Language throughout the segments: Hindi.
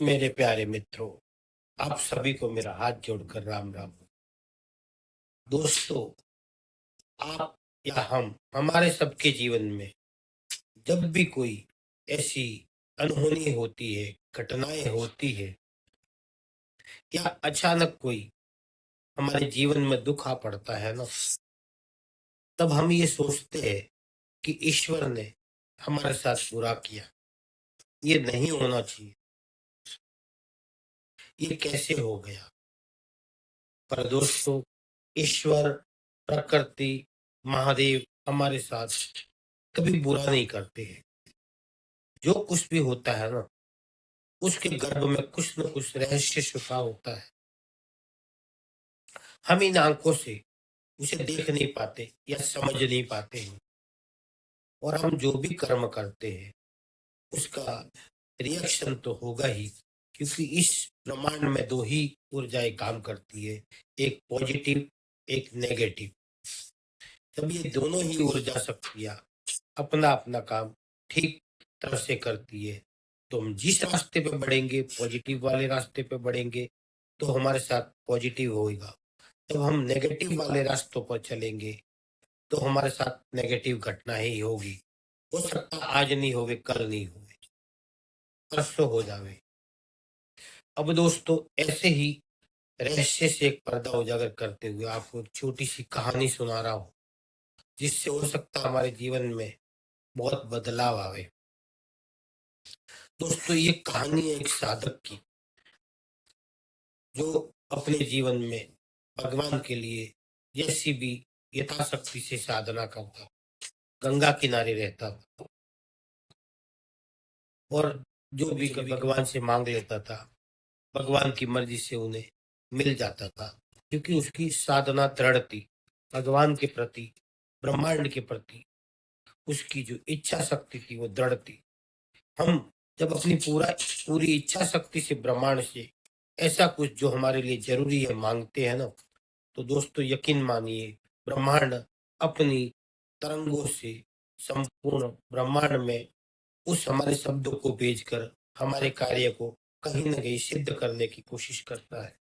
मेरे प्यारे मित्रों, आप सभी को मेरा हाथ जोड़कर राम राम। दोस्तों, आप या हम, हमारे सबके जीवन में जब भी कोई ऐसी अनहोनी होती है, घटनाएं होती है या अचानक कोई हमारे जीवन में दुख आ पड़ता है ना, तब हम ये सोचते हैं कि ईश्वर ने हमारे साथ बुरा किया, ये नहीं होना चाहिए, ये कैसे हो गया। पर दोस्तों, ईश्वर, प्रकृति, महादेव हमारे साथ कभी बुरा नहीं करते हैं। जो कुछ भी होता है ना, उसके गर्भ में कुछ न कुछ रहस्य छुपा होता है। हम इन आंखों से उसे देख नहीं पाते या समझ नहीं पाते हैं। और हम जो भी कर्म करते हैं, उसका रिएक्शन तो होगा ही, क्योंकि इस ब्रह्मांड में दो ही ऊर्जाएं काम करती है, एक पॉजिटिव, एक नेगेटिव। जब ये दोनों ही ऊर्जा शक्तियां अपना अपना काम ठीक तरह से करती है, तो हम जिस रास्ते पे बढ़ेंगे, पॉजिटिव वाले रास्ते पे बढ़ेंगे, तो हमारे साथ पॉजिटिव होगा। जब हम नेगेटिव वाले रास्तों पर चलेंगे, तो हमारे साथ नेगेटिव घटना ही होगी। हो सकता है आज नहीं होवे, कल नहीं होवे, परसों हो जावे। अब दोस्तों, ऐसे ही रहस्य से एक पर्दा उजागर करते हुए आपको एक छोटी सी कहानी सुना रहा हूँ, जिससे हो सकता है हमारे जीवन में बहुत बदलाव आवे। दोस्तों, ये कहानी है एक साधक की, जो अपने जीवन में भगवान के लिए जैसी भी यथाशक्ति से साधना करता, गंगा किनारे रहता था और जो भी कभी भगवान से मांग लेता था, भगवान की मर्जी से उन्हें मिल जाता था, क्योंकि उसकी साधना दृढ़ थी। भगवान के प्रति, ब्रह्मांड के प्रति उसकी जो इच्छा शक्ति थी वो दृढ़ थी। हम जब अपनी पूरी इच्छा शक्ति से ब्रह्मांड से ऐसा कुछ जो हमारे लिए जरूरी है मांगते हैं ना, तो दोस्तों यकीन मानिए, ब्रह्मांड अपनी तरंगों से संपूर्ण ब्रह्मांड में उस हमारे शब्दों को भेजकर हमारे कार्य को कहीं न कहीं सिद्ध करने की कोशिश करता है।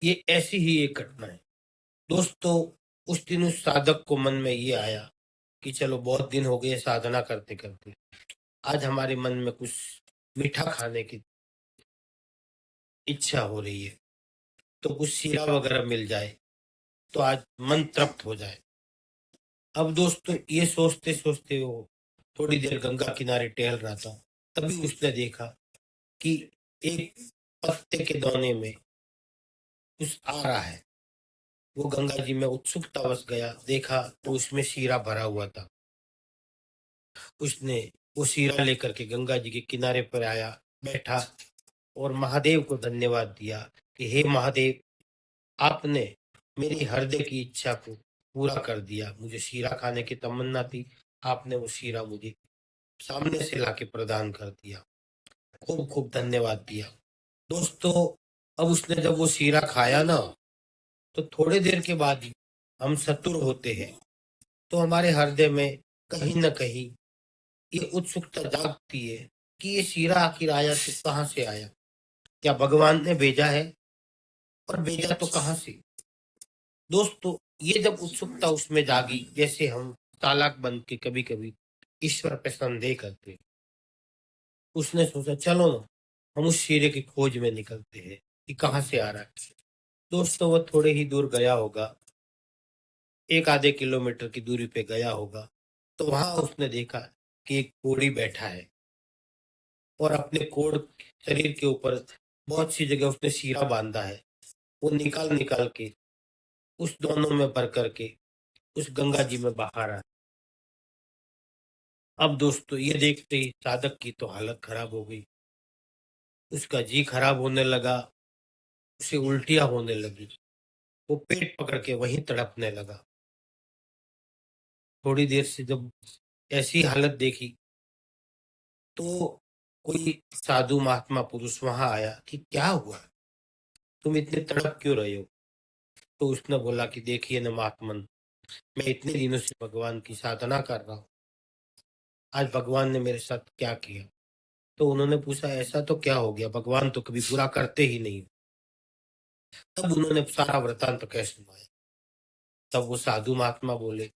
ये ऐसी ही एक घटना है। दोस्तों, उस दिन उस साधक को मन में ये आया कि चलो बहुत दिन हो गए साधना करते-करते। आज हमारे मन में कुछ मीठा खाने की इच्छा हो रही है, तो कुछ शीरा वगैरह मिल जाए, तो आज मन तृप्त हो जाए। अब दोस्तों, ये सोचते-सोचते वो थोड़ी देर गंगा किनारे टहल रहा था, तभी उसने देखा कि एक पत्ते के दाने में कुछ आ रहा है। वो गंगा जी में उत्सुकतावश गया, देखा तो उसमें शीरा भरा हुआ था। उसने वो शीरा लेकर के गंगा जी के किनारे पर आया, बैठा और महादेव को धन्यवाद दिया कि हे महादेव, आपने मेरी हृदय की इच्छा को पूरा कर दिया। मुझे शीरा खाने की तमन्ना थी, आपने वो शीरा मुझे सामने से लाके प्रदान कर दिया। खूब खूब धन्यवाद दिया। दोस्तों, अब उसने जब वो शीरा खाया ना, तो थोड़ी देर के बाद ही हम चतुर होते हैं, तो हमारे हृदय में कहीं न कहीं ये उत्सुकता जागती है कि ये शीरा आखिर आया तो कहाँ से आया? क्या भगवान ने भेजा है? और भेजा तो कहाँ से? दोस्तों, ये जब उत्सुकता उसमें जागी, जैसे हम चालाक बन के कभी-कभी ईश्वर पे संदेह करते हैं, उसने सोचा चलो ना, हम उस शीरे की खोज में निकलते हैं कि कहाँ से आ रहा है। दोस्तों, वो थोड़े ही दूर गया होगा, 1 आधे किलोमीटर की दूरी पे गया होगा, तो वहाँ उसने देखा कि एक कोढ़ी बैठा है और अपने कोढ़ शरीर के ऊपर बहुत सी जगह उसने शीरा बाँधा है। वो निकाल-निकाल के उस दोनों में भर कर के उस गंगा जी में बहा रहा है। अब दोस्तों, ये देखते ही साधक की तो हालत खराब हो गई। उसका जी खराब होने लगा, उसे उल्टियाँ होने लगी। वो पेट पकड़ के वहीं तड़पने लगा। थोड़ी देर से जब ऐसी हालत देखी, तो कोई साधु महात्मा पुरुष वहां आया कि क्या हुआ, तुम इतने तड़प क्यों रहे हो? तो उसने बोला कि देखिए न महात्मन, मैं इतने दिनों से भगवान की साधना कर रहा हूँ, आज भगवान ने मेरे साथ क्या किया। तो उन्होंने पूछा ऐसा तो क्या हो गया, भगवान तो कभी बुरा करते ही नहीं। तब उन्होंने सारा वृतांत कह सुनाया। तब वो साधु महात्मा बोले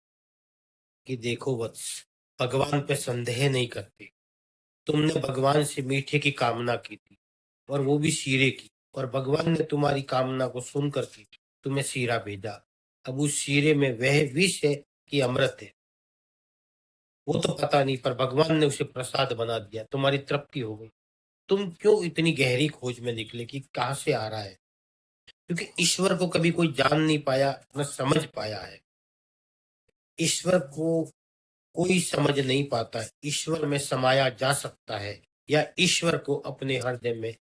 कि देखो वत्स, भगवान पे संदेह नहीं करते। तुमने भगवान से मीठे की कामना की थी और वो भी शीरे की, और भगवान ने तुम्हारी कामना को सुन करके तुम्हें शीरा भेजा। अब उस शीरे में वह विष है कि अमृत है, वो तो पता नहीं, पर भगवान ने उसे प्रसाद बना दिया, तुम्हारी तृप्ति हो गई। तुम क्यों इतनी गहरी खोज में निकले कि कहाँ से आ रहा है? क्योंकि ईश्वर को कभी कोई जान नहीं पाया, न समझ पाया है। ईश्वर को कोई समझ नहीं पाता है। ईश्वर में समाया जा सकता है, या ईश्वर को अपने हृदय में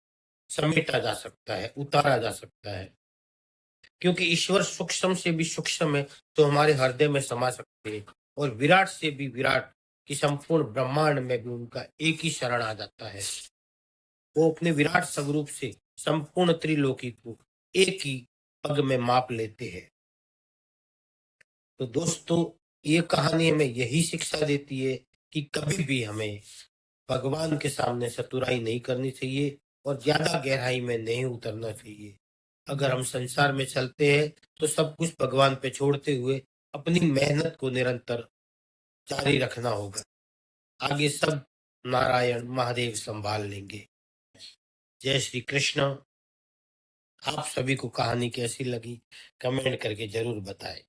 समेटा जा सकता है, उतारा जा सकता है। क्योंकि ईश्वर सूक्ष्म से भी सूक्ष्म है, तो हमारे हृदय में समा सकते हैं, और विराट से भी विराट की संपूर्ण ब्रह्मांड में भी उनका एक ही शरण आ जाता है। वो अपने विराट स्वरूप से संपूर्ण त्रिलोकी को एक ही पग में माप लेते हैं। तो दोस्तों, ये कहानी हमें यही शिक्षा देती है कि कभी भी हमें भगवान के सामने चतुराई नहीं करनी चाहिए और ज्यादा गहराई में नहीं उतरना चाहिए। अगर हम संसार में चलते हैं तो सब कुछ भगवान पे छोड़ते हुए अपनी मेहनत को निरंतर जारी रखना होगा। आगे सब नारायण महादेव संभाल लेंगे। जय श्री कृष्ण। आप सभी को कहानी कैसी लगी कमेंट करके जरूर बताएं।